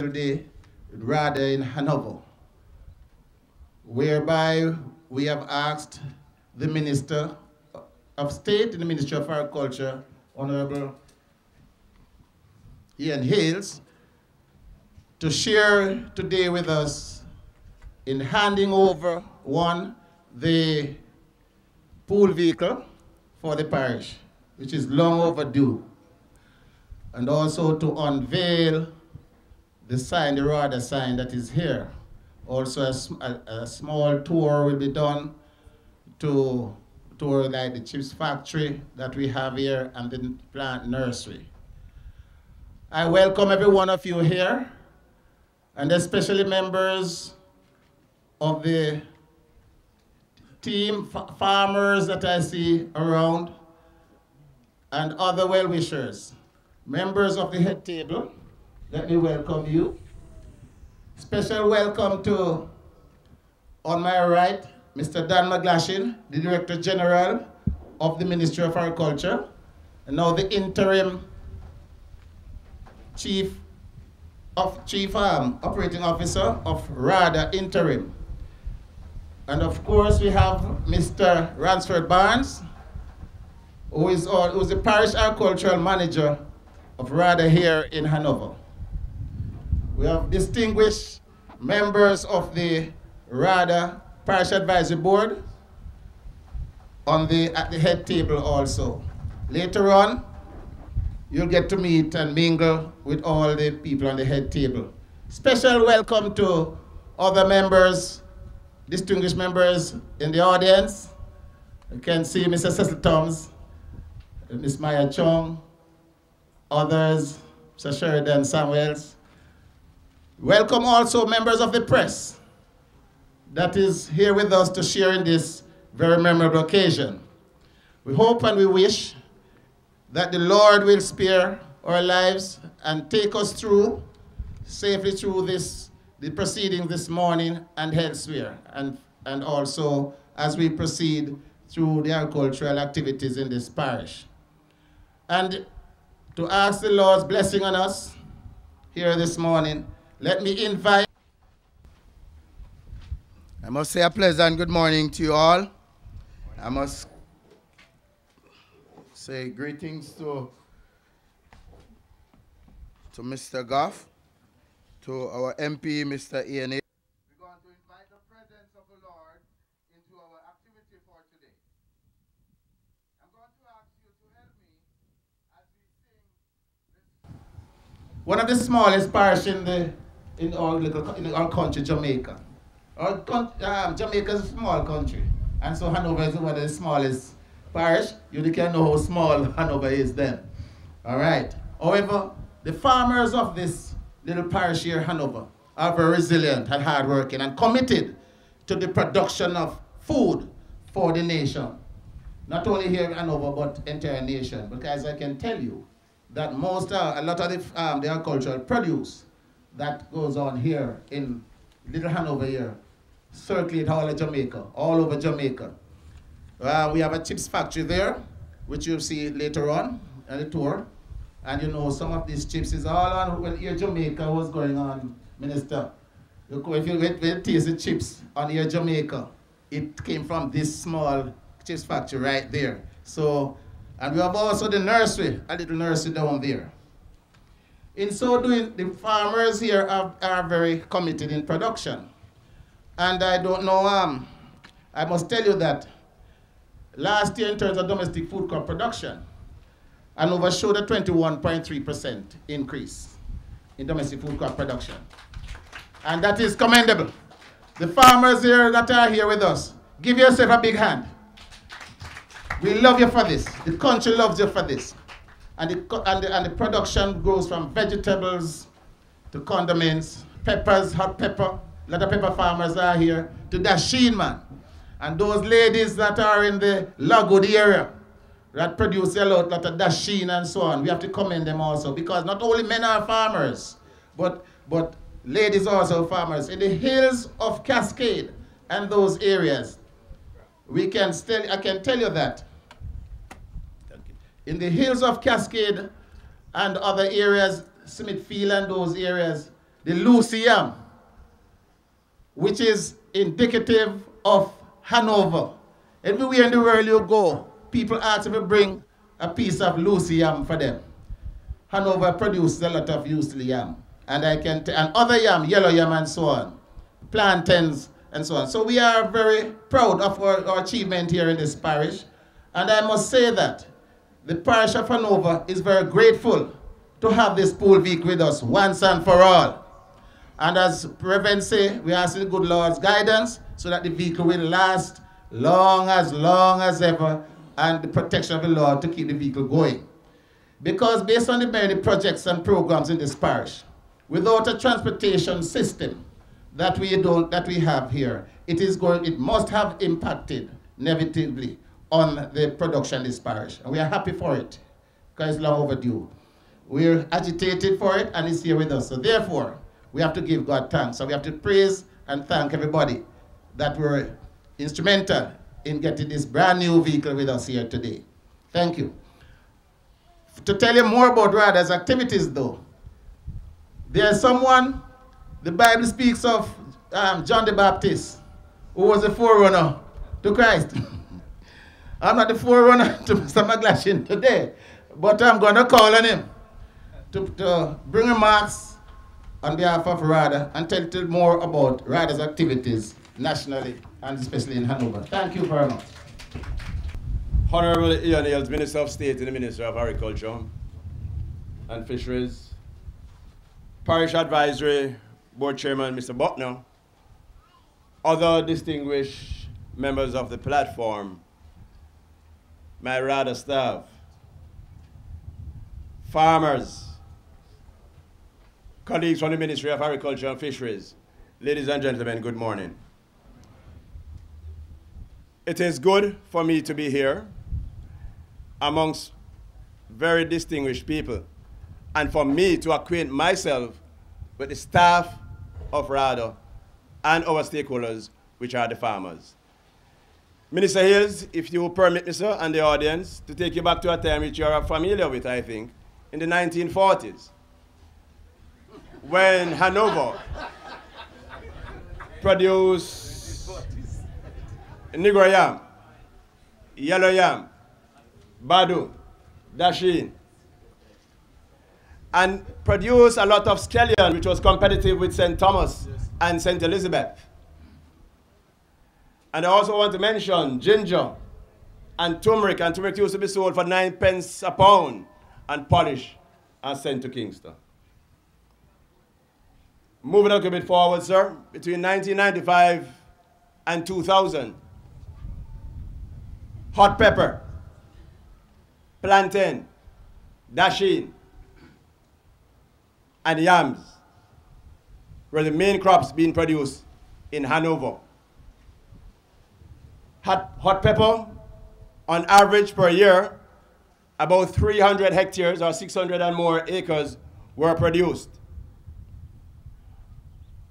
The RADA in Hanover, whereby we have asked the Minister of State in the Ministry of Agriculture, Honorable Ian Hales, to share today with us in handing over, one, the pool vehicle for the parish, which is long overdue, and also to unveil the sign, the RADA sign that is here. Also a small tour will be done to tour like the chips factory that we have here and the plant nursery. I welcome every one of you here, and especially members of the team, farmers that I see around, and other well-wishers. Members of the head table, let me welcome you. Special welcome to, on my right, Mr. Dan McGlashin, the Director General of the Ministry of Agriculture, and now the interim Chief Operating Officer of RADA Interim. And of course, we have Mr. Ransford Barnes, who is the Parish Agricultural Manager of RADA here in Hanover. We have distinguished members of the RADA Parish Advisory Board at the head table also. Later on, you'll get to meet and mingle with all the people on the head table. Special welcome to other members, distinguished members in the audience. You can see Mr. Cecil Toms, Ms. Maya Chong, others, Mr. Sheridan Samuels. Welcome also members of the press that is here with us to share in this very memorable occasion. We hope and we wish that the Lord will spare our lives and take us through, safely through the proceedings this morning and elsewhere, and also as we proceed through the agricultural activities in this parish. And to ask the Lord's blessing on us here this morning, let me invite. I must say a pleasant good morning to you all. I must say greetings to Mr. Goff, to our MP, Mr. Ian. We're going to invite the presence of the Lord into our activity for today. I'm going to ask you to help me as we sing this. One of the smallest parishes in our country, Jamaica. Jamaica is a small country, and so Hanover is one of the smallest parish. You can know how small Hanover is then. All right. However, the farmers of this little parish here, Hanover, are very resilient and hardworking and committed to the production of food for the nation. Not only here in Hanover, but entire nation. Because I can tell you that a lot of the agricultural produce that goes on here in Little Hanover here circulate all over Jamaica. We have a chips factory there, which you'll see later on the tour. And you know, some of these chips is all on, when Air Jamaica was going on, Minister. If you taste the chips on Air Jamaica, it came from this small chips factory right there. So, and we have also the nursery, a little nursery down there. In so doing, the farmers here are very committed in production. And I don't know, I must tell you that last year in terms of domestic food crop production, Hanover showed a 21.3% increase in domestic food crop production. And that is commendable. The farmers here that are here with us, give yourself a big hand. We love you for this. The country loves you for this. And the production goes from vegetables to condiments, peppers, hot pepper. A lot of pepper farmers are here, to dasheen, man. And those ladies that are in the Lagwood area that produce a lot of dasheen and so on, we have to commend them also, because not only men are farmers, but ladies also farmers. In the hills of Cascade and those areas, I can tell you that in the hills of Cascade and other areas, Smithfield and those areas, the Lucy yam, which is indicative of Hanover. Everywhere in the world you go, people ask if you bring a piece of Lucy yam for them. Hanover produces a lot of Lucy yam. And and other yam, yellow yam and so on, plantains and so on. So we are very proud of our achievement here in this parish. And I must say that the parish of Hanover is very grateful to have this pool week with us once and for all. And as Reverend say, we ask the good Lord's guidance so that the vehicle will last long as ever, and the protection of the Lord to keep the vehicle going. Because based on the many projects and programs in this parish, without a transportation system that we have here, it must have impacted negatively on the production in this parish. And we are happy for it, because it's long overdue. We're agitated for it, and it's here with us. So therefore, we have to give God thanks. So we have to praise and thank everybody that were instrumental in getting this brand new vehicle with us here today. Thank you. To tell you more about RADA's activities though, there's someone, the Bible speaks of John the Baptist, who was the forerunner to Christ. I'm not the forerunner to Mr. McGlashin today, but I'm going to call on him to bring remarks on behalf of RADA and tell you more about RADA's activities nationally and especially in Hanover. Thank you very much. Honorable Ian Ailes, Minister of State in the Ministry of Agriculture and Fisheries, Parish Advisory Board Chairman Mr. Buckner, other distinguished members of the platform, my RADA staff, farmers, colleagues from the Ministry of Agriculture and Fisheries, ladies and gentlemen, good morning. It is good for me to be here amongst very distinguished people and for me to acquaint myself with the staff of RADA and our stakeholders, which are the farmers. Minister Hills, if you will permit me, sir, and the audience, to take you back to a time which you are familiar with, I think, in the 1940s, when Hanover produced Negro yam, yellow yam, badu, dashin, and produced a lot of scallion, which was competitive with St. Thomas and St. Elizabeth. And I also want to mention ginger and turmeric used to be sold for 9 pence a pound and polished and sent to Kingston. Moving a little bit forward, sir, between 1995 and 2000, hot pepper, plantain, dashin, and yams were the main crops being produced in Hanover. Hot pepper, on average per year, about 300 hectares or 600 and more acres were produced.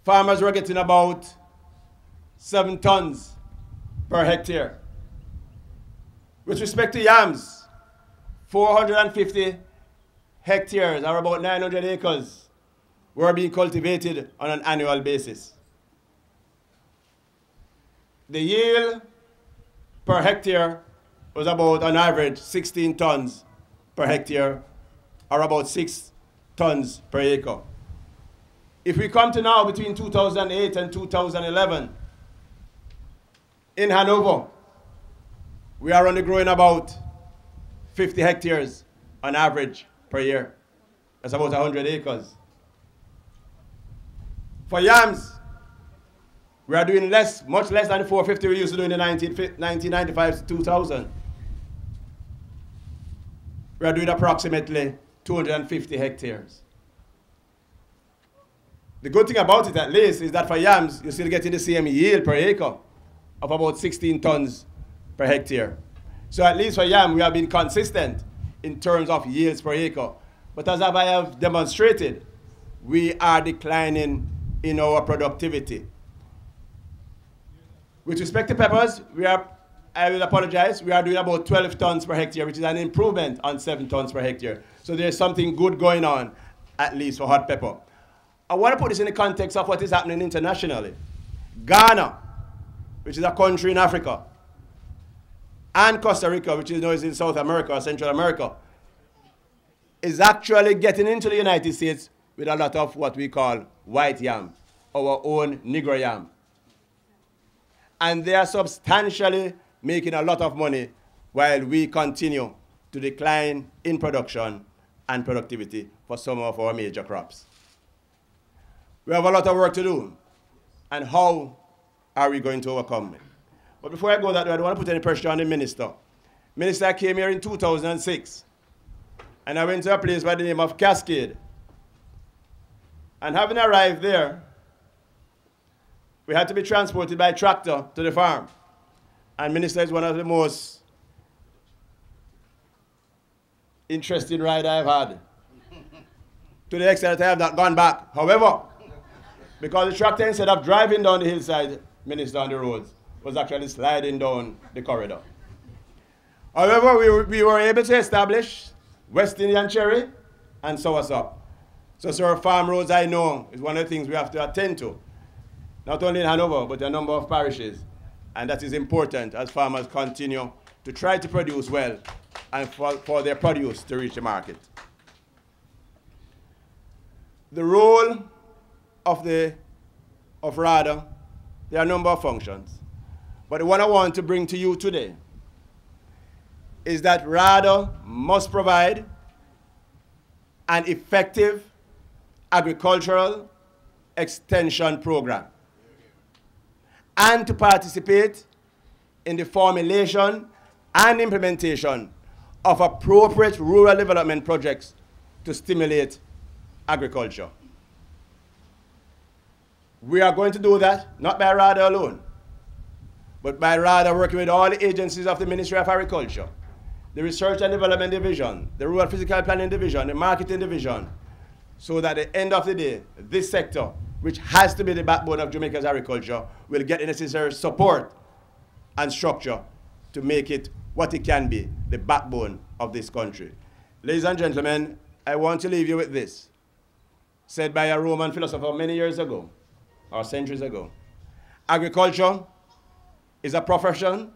Farmers were getting about 7 tons per hectare. With respect to yams, 450 hectares, or about 900 acres, were being cultivated on an annual basis. The yield per hectare was about, on average, 16 tons per hectare, or about 6 tons per acre. If we come to now, between 2008 and 2011, in Hanover, we are only growing about 50 hectares on average per year. That's about 100 acres. For yams, we are doing less, much less than the 450 we used to do in the 1995 to 2000. We are doing approximately 250 hectares. The good thing about it, at least, is that for yams, you're still getting the same yield per acre of about 16 tons per hectare. So at least for yam, we have been consistent in terms of yields per acre. But as I have demonstrated, we are declining in our productivity. With respect to peppers, we are I will apologize. We are doing about 12 tons per hectare, which is an improvement on 7 tons per hectare. So there's something good going on, at least for hot pepper. I want to put this in the context of what is happening internationally. Ghana, which is a country in Africa, and Costa Rica, which is in South America or Central America, is actually getting into the United States with a lot of what we call white yam, our own Negro yam. And they are substantially making a lot of money while we continue to decline in production and productivity for some of our major crops. We have a lot of work to do. And how are we going to overcome it? But before I go that way, I don't want to put any pressure on the minister. Minister came here in 2006. And I went to a place by the name of Cascade. And having arrived there, we had to be transported by tractor to the farm. And minister is one of the most interesting rides I've had. To the extent that I have not gone back. However, because the tractor, instead of driving down the hillside, minister on the roads, was actually sliding down the corridor. However, we were able to establish West Indian cherry and soursop. So our farm roads, I know, is one of the things we have to attend to. Not only in Hanover, but a number of parishes. And that is important as farmers continue to try to produce well and for their produce to reach the market. The role of RADA, there are a number of functions. But the one I want to bring to you today is that RADA must provide an effective agricultural extension program and to participate in the formulation and implementation of appropriate rural development projects to stimulate agriculture. We are going to do that not by RADA alone, but by RADA working with all the agencies of the Ministry of Agriculture, the Research and Development Division, the Rural Physical Planning Division, the Marketing Division, so that at the end of the day, this sector, which has to be the backbone of Jamaica's agriculture, will get the necessary support and structure to make it what it can be, the backbone of this country. Ladies and gentlemen, I want to leave you with this, said by a Roman philosopher many years ago, or centuries ago. Agriculture is a profession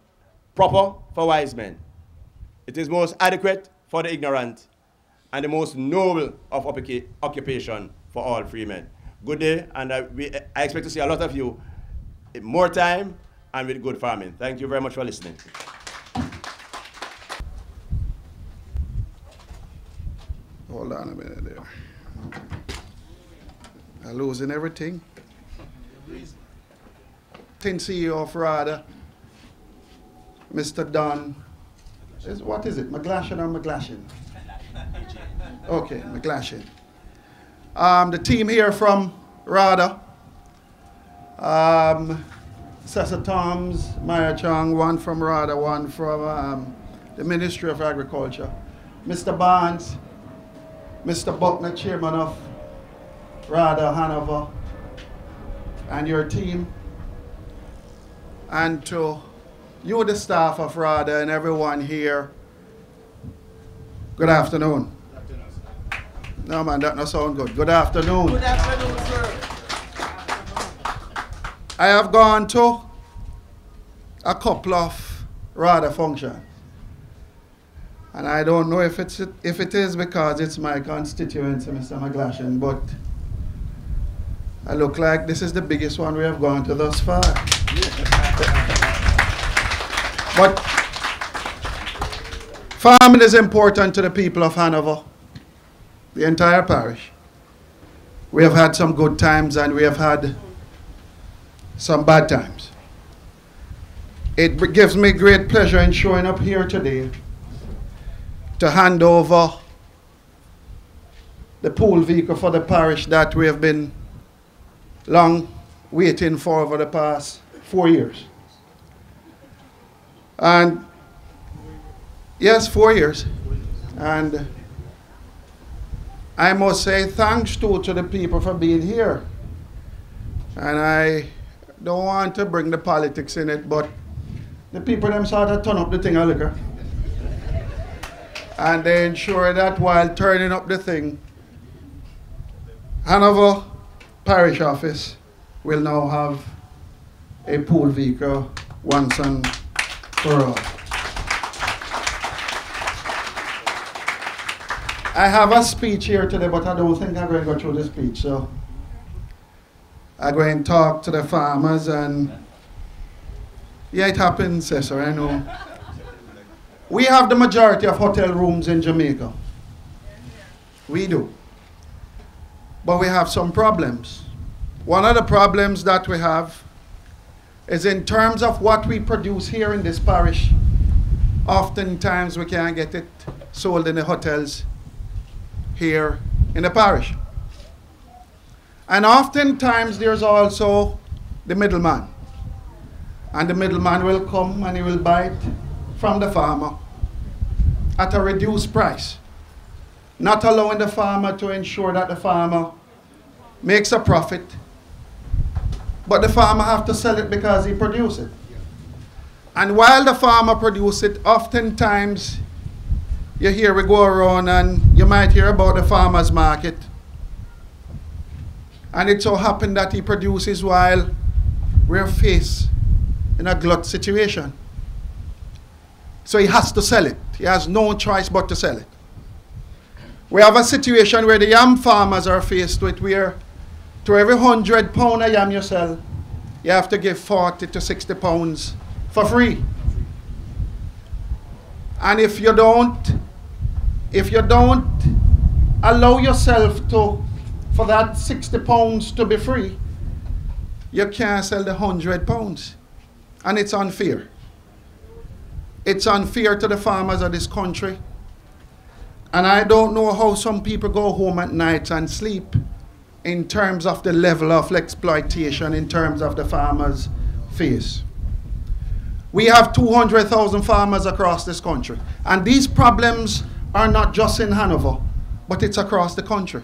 proper for wise men. It is most adequate for the ignorant, and the most noble of occupation for all free men. Good day, and I expect to see a lot of you in more time and with good farming. Thank you very much for listening. Hold on a minute there. I'm losing everything. CEO of RADA, Mr. Don. What is it, McGlashan or McGlashan? Okay, McGlashan. The team here from RADA, Sessa Toms, Maya Chong, one from RADA, one from the Ministry of Agriculture. Mr. Barnes, Mr. Buckner, chairman of RADA Hanover, and your team. And to you, the staff of RADA, and everyone here, good afternoon. Good afternoon. No, man, that doesn't sound good. Good afternoon. Good afternoon, sir. I have gone to a couple of RADA functions. And I don't know if it is because it's my constituency, Mr. McGlashan, but I look like this is the biggest one we have gone to thus far. But farming is important to the people of Hanover, the entire parish. We have had some good times and we have had some bad times. It gives me great pleasure in showing up here today to hand over the pool vehicle for the parish that we have been long waiting for over the past 4 years. And yes, 4 years. And I must say thanks to the people for being here. And I don't want to bring the politics in it, but the people them sort of turn up the thing a little. And they ensure that while turning up the thing, Hanover Parish Office will now have a pool vehicle once and for all. I have a speech here today, but I don't think I'm going to go through the speech. So I'm going to talk to the farmers, and yeah, it happens, Cesar, I know. We have the majority of hotel rooms in Jamaica. We do. But we have some problems. One of the problems that we have is in terms of what we produce here in this parish. Oftentimes we can't get it sold in the hotels here in the parish. And oftentimes there's also the middleman. And the middleman will come and he will buy it from the farmer at a reduced price, not allowing the farmer to ensure that the farmer makes a profit, but the farmer have to sell it because he produces it. And while the farmer produces it, oftentimes you hear we go around and you might hear about the farmer's market. And it so happened that he produces while we're faced in a glut situation. So he has to sell it. He has no choice but to sell it. We have a situation where the yam farmers are faced with where to every 100 pound of yam you sell, you have to give 40 to 60 pounds for free. And if you don't allow yourself for that 60 pounds to be free, you can't sell the 100 pounds. And it's unfair. It's unfair to the farmers of this country. And I don't know how some people go home at night and sleep in terms of the level of exploitation in terms of the farmers face. We have 200,000 farmers across this country. And these problems are not just in Hanover, but it's across the country.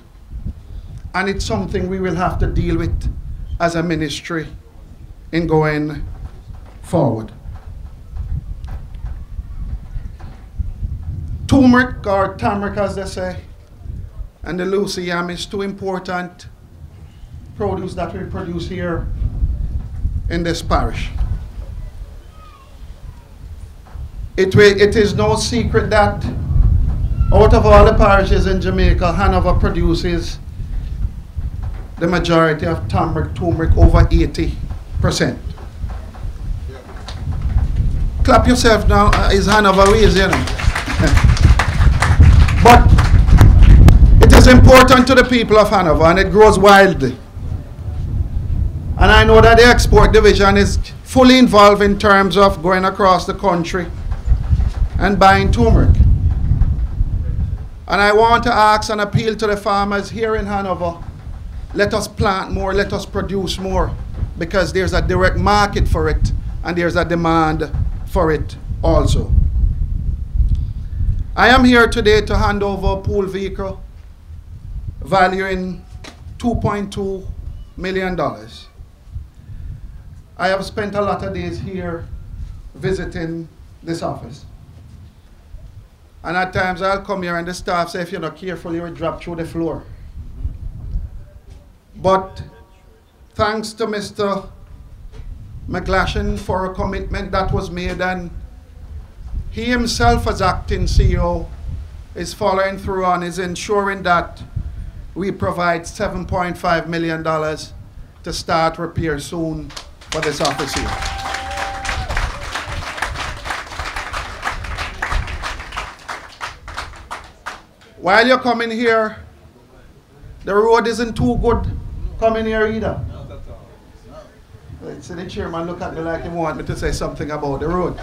And it's something we will have to deal with as a ministry in going forward. Turmeric, or tamaric as they say, and the Lucy yam is two important produce that we produce here in this parish. It is no secret that out of all the parishes in Jamaica, Hanover produces the majority of turmeric, over 80%. Clap yourself now, is Hanover ways, you know. But it is important to the people of Hanover, and it grows wildly. And I know that the export division is fully involved in terms of going across the country and buying turmeric. And I want to ask and appeal to the farmers here in Hanover, let us plant more, let us produce more, because there's a direct market for it and there's a demand for it also. I am here today to hand over a pool vehicle valuing $2.2 million. I have spent a lot of days here visiting this office. And at times I'll come here and the staff say, if you're not careful, you will drop through the floor. But thanks to Mr. McGlashan for a commitment that was made, and he himself as acting CEO is following through on, is ensuring that we provide $7.5 million to start repair soon for this office here. While you're coming here, the road isn't too good coming here either. See the chairman look at me like he want me to say something about the road.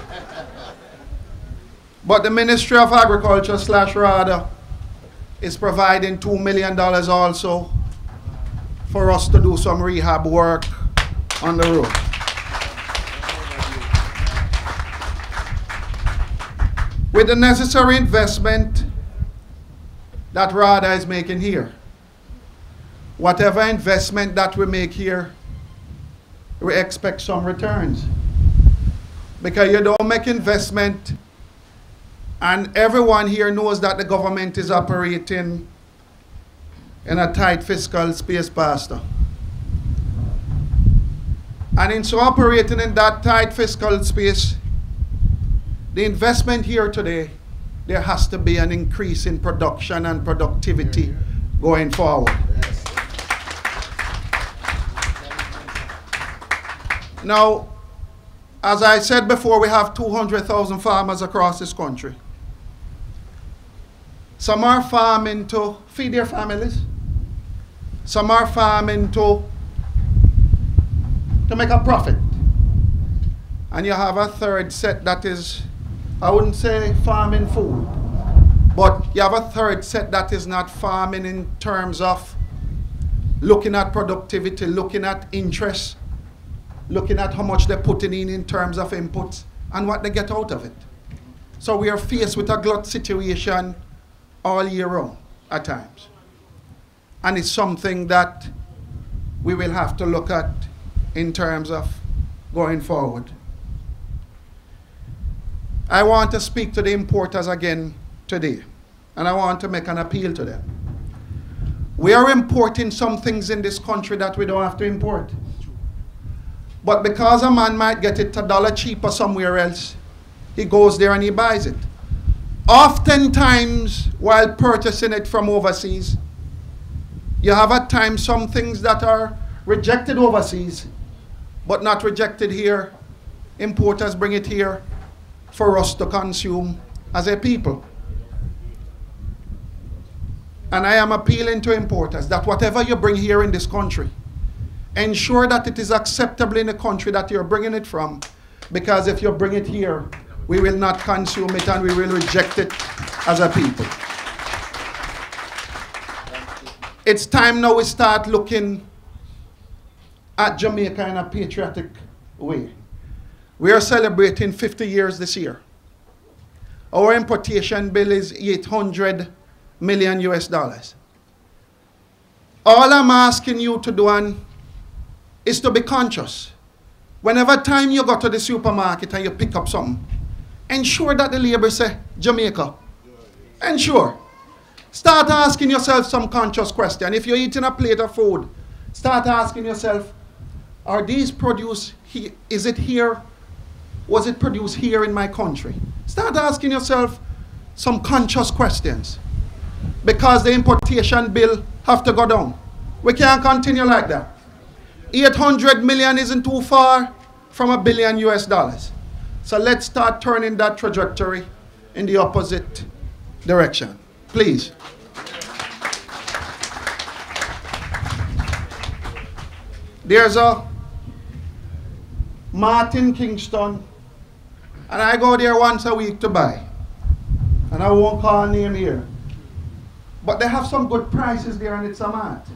But the Ministry of Agriculture / RADA is providing $2 million also for us to do some rehab work on the road. With the necessary investment that RADA is making here, whatever investment that we make here, we expect some returns. Because you don't make investment, and everyone here knows that the government is operating in a tight fiscal space, Pastor. And in so operating in that tight fiscal space, the investment here today, there has to be an increase in production and productivity going forward. Now, as I said before, we have 200,000 farmers across this country. Some are farming to feed their families. Some are farming to make a profit. And you have a third set that is, I wouldn't say farming food, but you have a third set that is not farming in terms of looking at productivity, looking at interest, looking at how much they're putting in terms of inputs and what they get out of it. So we are faced with a glut situation all year round at times. And it's something that we will have to look at in terms of going forward. I want to speak to the importers again today, and I want to make an appeal to them. We are importing some things in this country that we don't have to import. But because a man might get it $1 cheaper somewhere else, he goes there and he buys it. Oftentimes, while purchasing it from overseas, you have at times some things that are rejected overseas, but not rejected here. Importers bring it here for us to consume as a people. And I am appealing to importers that whatever you bring here in this country, ensure that it is acceptable in the country that you're bringing it from, because if you bring it here, we will not consume it and we will reject it as a people. It's time now we start looking at Jamaica in a patriotic way. We are celebrating 50 years this year. Our importation bill is $800 million US. All I'm asking you to do is to be conscious. Whenever time you go to the supermarket and you pick up something, ensure that the label say Jamaica. Ensure. Start asking yourself some conscious question. If you're eating a plate of food, start asking yourself, are these produced here? Is it here? Was it produced here in my country? Start asking yourself some conscious questions. Because the importation bill have to go down. We can't continue like that. 800 million isn't too far from $1 billion US. So let's start turning that trajectory in the opposite direction. Please. There's a Martin Kingston, and I go there once a week to buy. And I won't call a name here. But they have some good prices there, and it's a mart.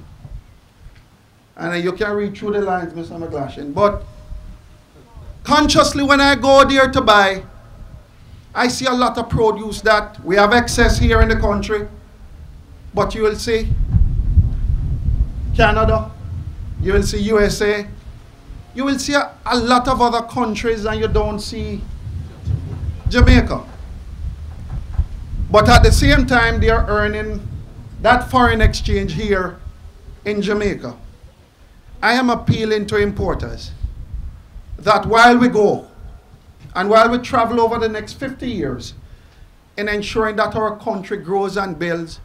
And you can read through the lines, Mr. McGlashan. But consciously, when I go there to buy, I see a lot of produce that we have excess here in the country. But you will see Canada, you will see USA, you will see a lot of other countries, and you don't see Jamaica. But at the same time, they are earning that foreign exchange here in Jamaica. I am appealing to importers that while we go and while we travel over the next 50 years in ensuring that our country grows and builds,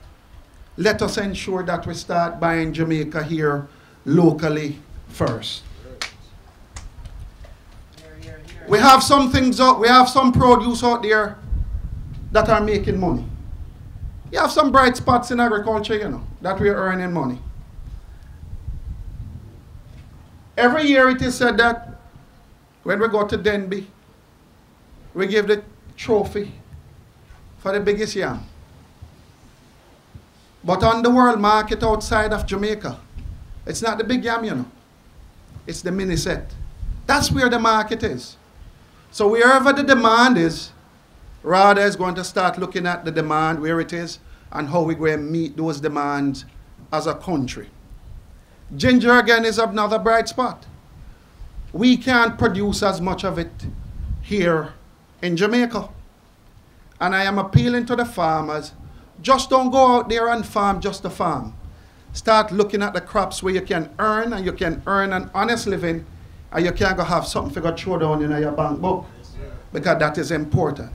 let us ensure that we start buying Jamaica here locally first. We have some things out, we have some produce out there that are making money. You have some bright spots in agriculture, you know, that we are earning money. Every year it is said that when we go to Denby, we give the trophy for the biggest yam. But on the world market outside of Jamaica, it's not the big yam, you know. It's the mini set. That's where the market is. So wherever the demand is, RADA is going to start looking at the demand, where it is, and how we're going to meet those demands as a country. Ginger, again, is another bright spot. We can't produce as much of it here in Jamaica. And I am appealing to the farmers, just don't go out there and farm just to farm. Start looking at the crops where you can earn, and you can earn an honest living, and you can go have something to go throw down in your bank book, because that is important.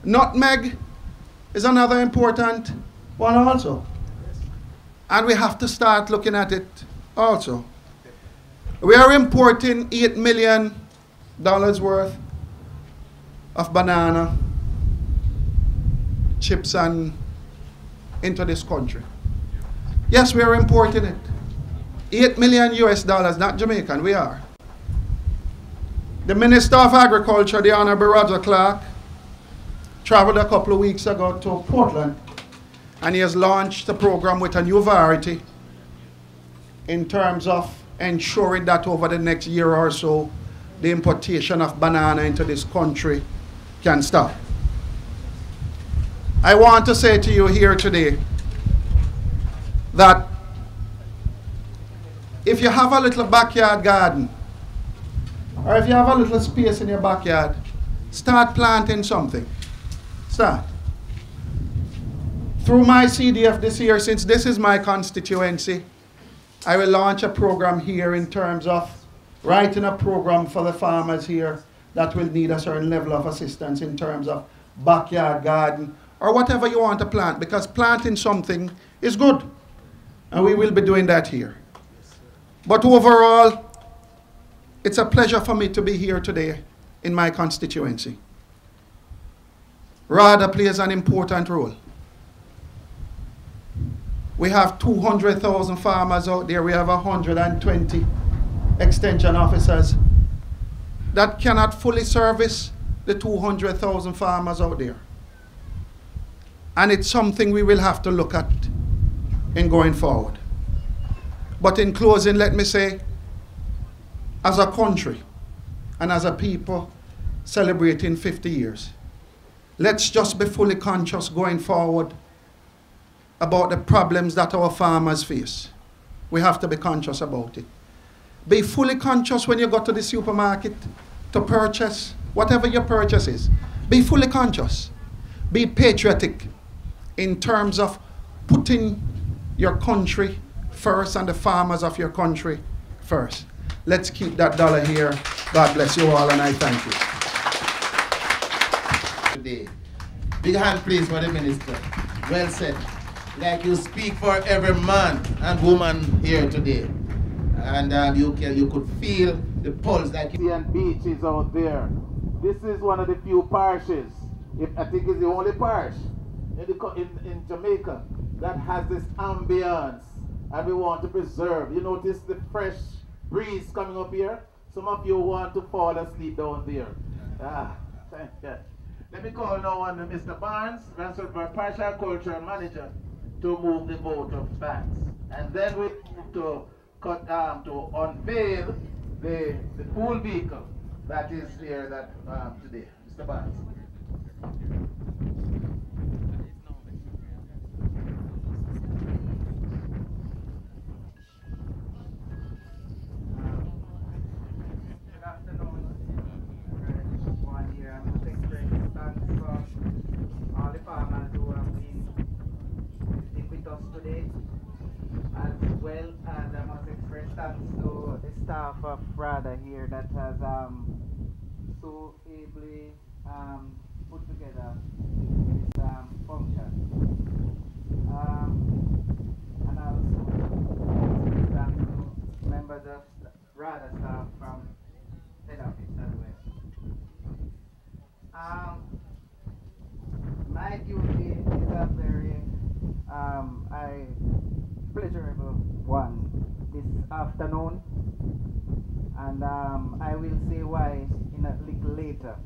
Nutmeg is another important one also. And we have to start looking at it also. We are importing $8 million worth of banana chips and into this country. Yes, we are importing it. 8 million US dollars, not Jamaican, we are. The Minister of Agriculture, the Honorable Roger Clark, traveled a couple of weeks ago to Portland, and he has launched a program with a new variety in terms of ensuring that over the next year or so, the importation of banana into this country can stop. I want to say to you here today that if you have a little backyard garden, or if you have a little space in your backyard, start planting something. Start. Through my CDF this year, since this is my constituency, I will launch a program here in terms of writing a program for the farmers here that will need a certain level of assistance in terms of backyard garden or whatever you want to plant, because planting something is good. And we will be doing that here. But overall, it's a pleasure for me to be here today in my constituency. RADA plays an important role. We have 200,000 farmers out there. We have 120 extension officers that cannot fully service the 200,000 farmers out there. And it's something we will have to look at in going forward. But in closing, let me say, as a country and as a people celebrating 50 years, let's just be fully conscious going forward about the problems that our farmers face. We have to be conscious about it. Be fully conscious when you go to the supermarket to purchase whatever your purchase is. Be fully conscious. Be patriotic in terms of putting your country first and the farmers of your country first. Let's keep that dollar here. God bless you all, and I thank you. Today. Big hand please for the minister. Well said. Like you speak for every man and woman here today. And you could feel the pulse like and beaches out there. This is one of the few parishes, I think it's the only parish in Jamaica that has this ambience, and we want to preserve. You notice the fresh breeze coming up here? Some of you want to fall asleep down there. Thank you. Let me call now on Mr. Barnes, Vancouver Parish Agriculture Manager, to move the vote of thanks. And then we move to unveil the pool vehicle that is here today. Mr. Barnes. Good afternoon. One year, I'm going to express thanks for all the farmers who have been with us today, as well as I must express thanks to the staff of RADA here that has so ably put together this function. And also express thanks to members of RADA staff from head office as well. My duty is a very pleasurable one this afternoon, and I will say why in a little later.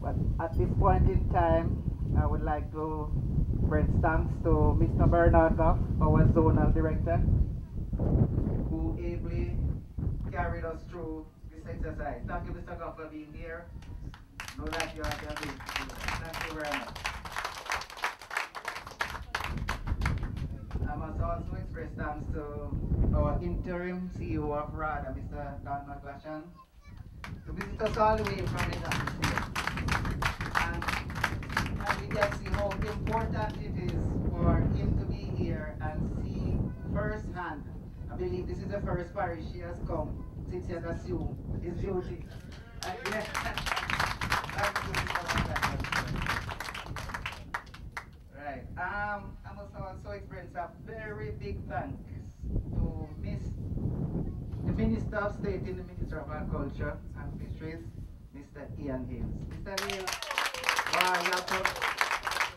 But at this point in time, I would like to express thanks to Mr. Bernard Goff, our zonal director, who ably carried us through this exercise. Thank you, Mr. Goff, for being here. Know that you have done it. Thank you very much. I must also express thanks to our interim CEO of RADA, Mr. Don McGlashan, to visit us all the way from the atmosphere. And we can see how important it is for him to be here and see firsthand. I believe this is the first parish he has come since he has assumed his duty. And right. I must also express a very big thanks to the Minister of State in the Ministry of Agriculture and Fisheries, Mr. Ian Hills. Mr. Hills, wow, you have done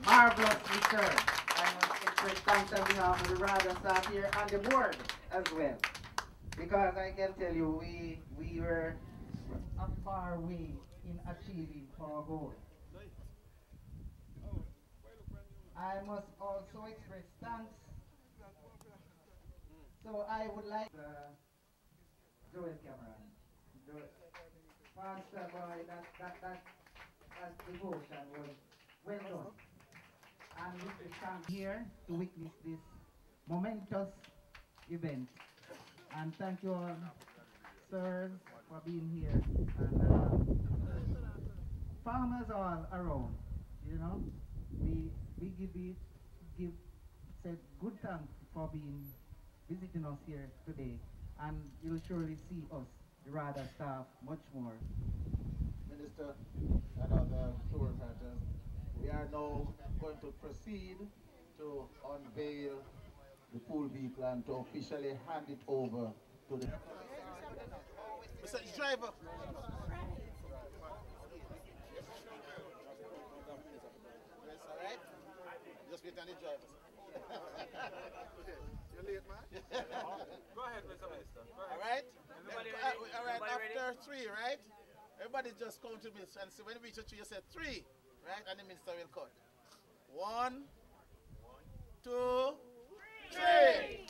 marvelously served. I must express thanks on behalf of the RADA staff here and the board as well. Because I can tell you, we were a far way in achieving our goal. I must also express thanks. So I would like Joel Cameron, Pastor Boy, that devotion was well done. And we stand here to witness this momentous event. And thank you all, sirs, for being here. And farmers all around, you know, we said good thanks for visiting us here today, and you'll surely see us, the RADA staff, much more. Minister and other tour operators, we are now going to proceed to unveil the pool vehicle and to officially hand it over to the Mr. Driver. That's all right. Just wait on the drivers. You're late, man. Go ahead, Mr. Minister. All right. Everybody ready? All right. Everybody After ready? 3, right? Everybody just count to me and see when we reach a 3, you say 3, right? And the minister will cut. 1, 2, 3.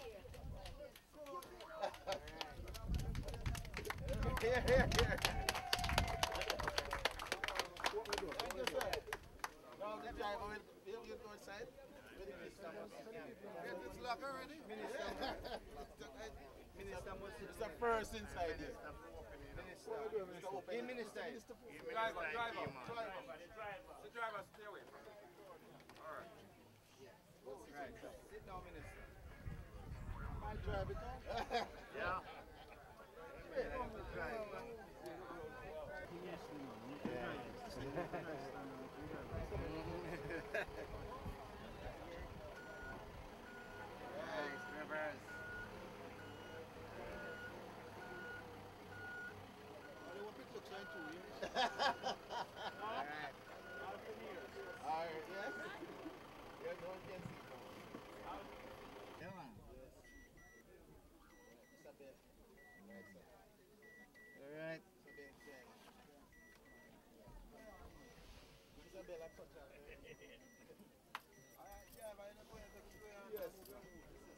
Here, here, here. Thank you, sir. Now the driver will go inside. Get this lock already? Minister It's the first inside here. Minister. Driver. The driver, stay away. All right. Right. Sit down, Minister. I drive it on? Yeah.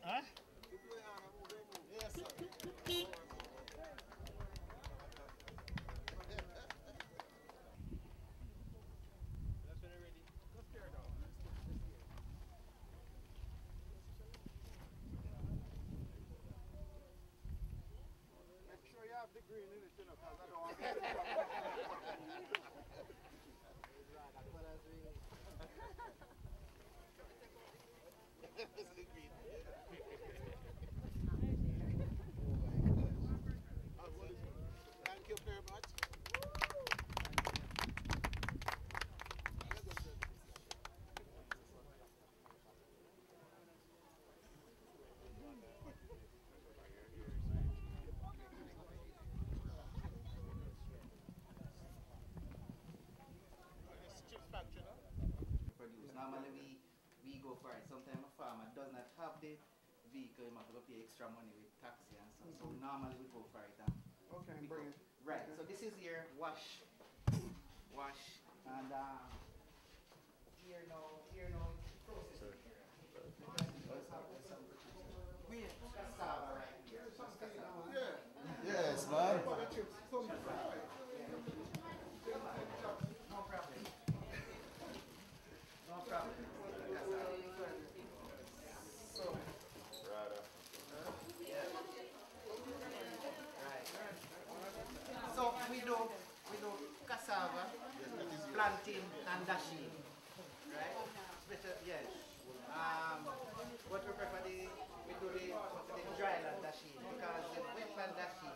Huh? Yes, sir. That's when you're ready. Let's tear it down. Make sure you have the green in it, you know, because I don't want to. Thank you very much. Normally we go for it. Sometimes a farmer does not have the vehicle, you have to pay extra money with taxi and stuff. So normally we go for it. Okay, bring it. Right, so this is your wash, and here now it's processing here. Cassava right here. Yes, man. No problem. No problem. So, right. So we do planting and dashing, right? Special, yes. What we prefer we do the dryland dashing because the wetland dashing.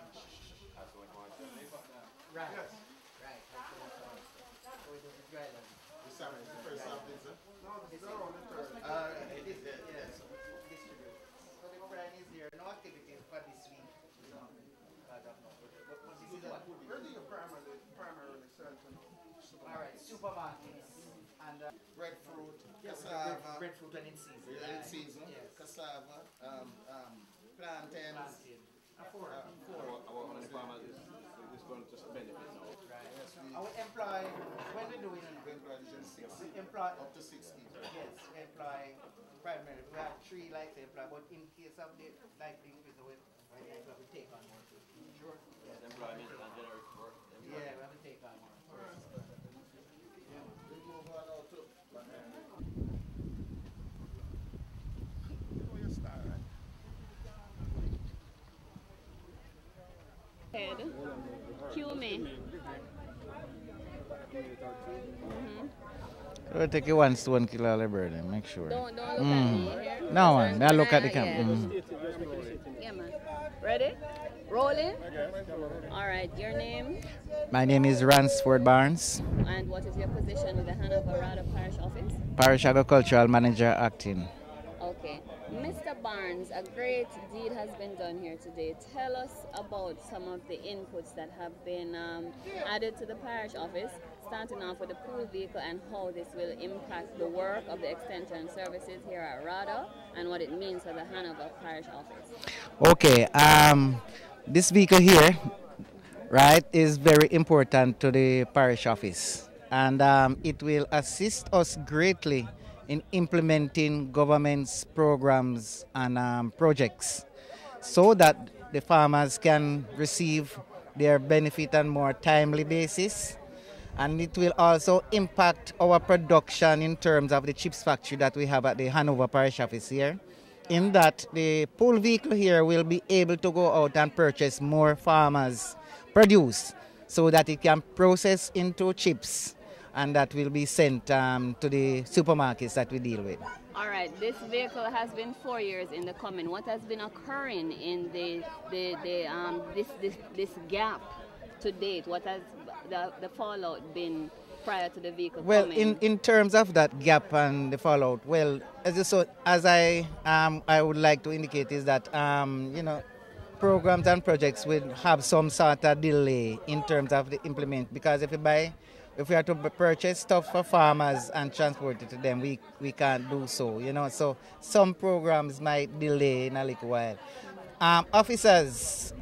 Right. Yes. Right. So we do the dryland. This is the first sample, sir? No, this is yes. Distribute. So the plan is here. No activities for this week. But this is what. Where do you primarily sell to? All right, supermarkets and Breadfruit, yes, cassava, breadfruit and in season. in season, Yes. cassava, plantains. Four. Our farmers is going to benefit now. Right. I will employ, when we do it, We employ we employ, up to 60. yes, we employ primarily, we have 3 like to employ, but in case of the like the increase, we take on more too. Sure. Yes. Employment and generate work. Yeah, we have to take on more. We move on out to Head. Cue me. We'll take you 1 stone kill all the bird and make sure. Don't look at me here. No one, I look at the Yeah. camera. Yeah, man. Ready? Rolling? All right, your name My name is Ransford Barnes, and what is your position with the Hanover RADA Parish Office? Parish Agricultural Manager acting. Okay. Mr. Barnes, a great deed has been done here today. Tell us about some of the inputs that have been added to the parish office, starting off with the pool vehicle and how this will impact the work of the extension services here at RADA and what it means for the Hanover Parish Office. Okay, this vehicle here, right, is very important to the parish office, and it will assist us greatly in implementing government's programs and projects so that the farmers can receive their benefit on more timely basis. And it will also impact our production in terms of the chips factory that we have at the Hanover Parish Office here, in that the pool vehicle here will be able to go out and purchase more farmers' produce so that it can process into chips, and that will be sent to the supermarkets that we deal with. All right, this vehicle has been 4 years in the coming. What has been occurring in this gap to date? What has the fallout been prior to the vehicle Well, coming? in terms of that gap and the fallout, well, as I would like to indicate is that programs and projects will have some sort of delay in terms of the implement, because if we are to purchase stuff for farmers and transport it to them, we can't do so, So some programs might delay in a little while. Officers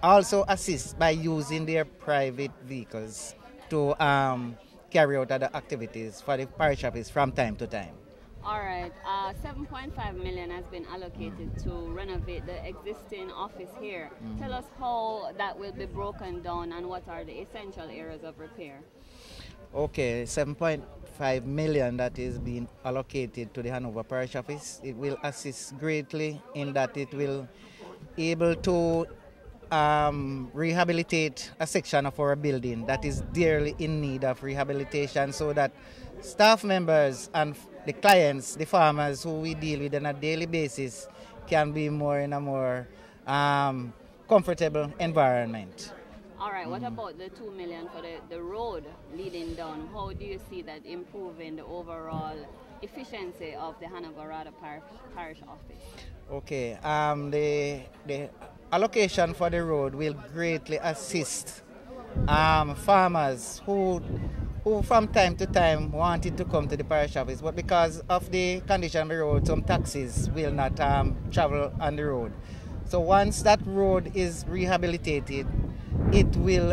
also assist by using their private vehicles to carry out other activities for the parish office from time to time. All right, 7.5 million has been allocated to renovate the existing office here. Tell us how that will be broken down and what are the essential areas of repair. Okay, 7.5 million that is being allocated to the Hanover Parish Office. It will assist greatly in that it will able to rehabilitate a section of our building that is dearly in need of rehabilitation, so that staff members and the clients, the farmers who we deal with on a daily basis, can be more in a more comfortable environment. All right, what about the 2 million for the road leading down? How do you see that improving the overall efficiency of the Hanover RADA Parish Office? Okay, the allocation for the road will greatly assist farmers who from time to time wanted to come to the parish office, but because of the condition of the road, some taxis will not travel on the road. So once that road is rehabilitated, it will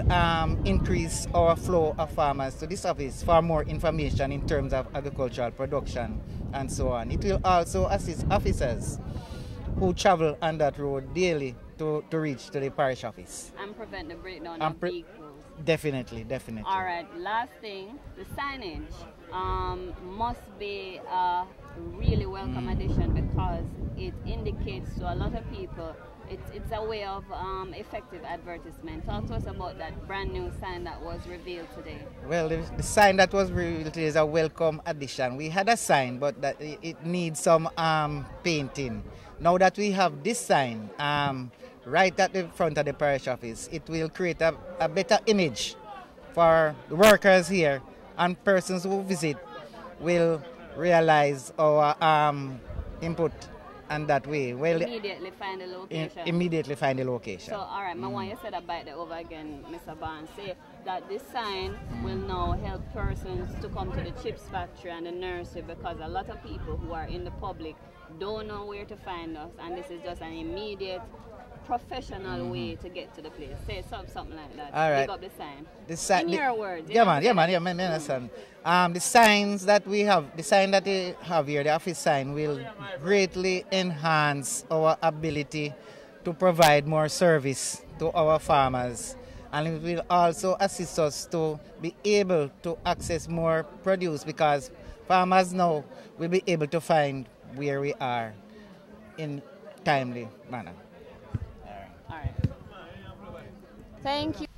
increase our flow of farmers to this office for more information in terms of agricultural production and so on. It will also assist officers who travel on that road daily to reach to the parish office. And prevent the breakdown of vehicles. Definitely. All right, last thing, the signage must be a really welcome addition, because it indicates to a lot of people it's a way of effective advertisement. Talk to us about that brand new sign that was revealed today. Well, the sign that was revealed is a welcome addition. We had a sign, but that it needs some painting. Now that we have this sign right at the front of the parish office, it will create a better image for the workers here, and persons who visit will realize our input. And that way, well, immediately find the location. Immediately find the location. So, all right, I want you said about that over again, Mr. Barnes. Say that this sign will now help persons to come to the chips factory and the nursery, because a lot of people who are in the public don't know where to find us, and this is just an immediate, professional way to get to the place. Say something like that. All right. Pick up the sign. In your words. Yeah, man, understand. The signs that we have, the sign that we have here, the office sign, will greatly enhance our ability to provide more service to our farmers, and it will also assist us to be able to access more produce, because farmers now will be able to find where we are in timely manner. All right. Thank you.